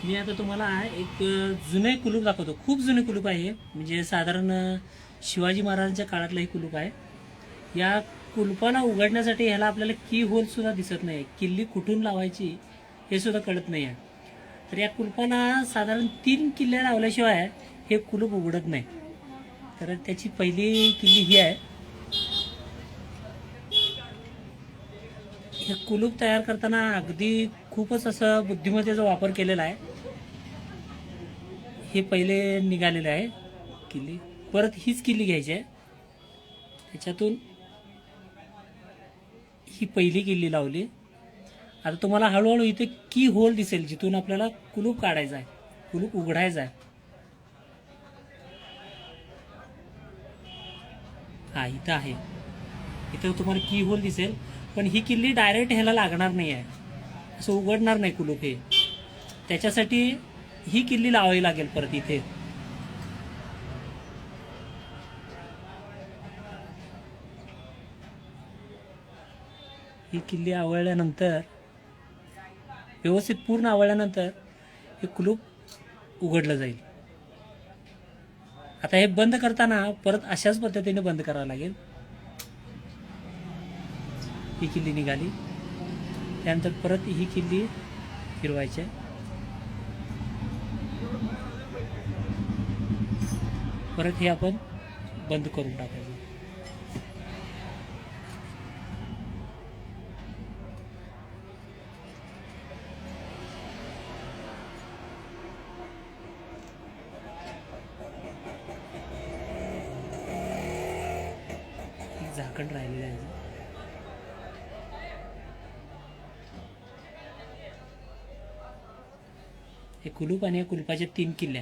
मी आता तुम्हाला एक जुने कुलूप दाखवतो. खूप जुने कुलूप आहे, म्हणजे साधारण शिवाजी महाराजांच्या काळातलं हे कुलूप आहे. या कुलपाला उघडण्यासाठी ह्याला आपल्याला की होल सुद्धा दिसत नाही, किल्ली कुठून लावायची हे सुद्धा कळत नाही आहे. तर या कुलपाला साधारण 3 किल्ल्या लावल्याशिवाय हे कुलूप उघडत नाही. तर त्याची पहिली किल्ली ही आहे. हे कुलूप तयार करताना अगदी खूपच असं बुद्धिमत्तेचा वापर केलेला आहे. हे पहिले निघालेले आहे किल्ली. परत हीच किल्ली घ्यायची आहे. त्याच्यातून ही पहिली किल्ली लावली. आता तुम्हाला हळूहळू इथे की होल दिसेल, जिथून आपल्याला कुलूप काढायचा आहे, कुलूप उघडायचा आहे. हा इथं आहे. इथं तुम्हाला की होल दिसेल, पण ही किल्ली डायरेक्ट ह्याला लागणार नाही आहे, असं उघडणार नाही कुलूप हे. त्याच्यासाठी ही किल्ली लावावी लागेल परत इथे. ही किल्ली आवळल्यानंतर, व्यवस्थित पूर्ण आवळल्यानंतर हे कुलूप उघडलं जाईल. आता हे बंद करताना परत अशाच पद्धतीने बंद करावं लागेल. ही किल्ली निघाली, त्यानंतर परत ही किल्ली फिरवायची. परत हे आपण बंद करून टाकायचं. झाकण राहिलेलं आहे. हे कुलूप आणि या कुलपाच्या 3 किल्ल्या.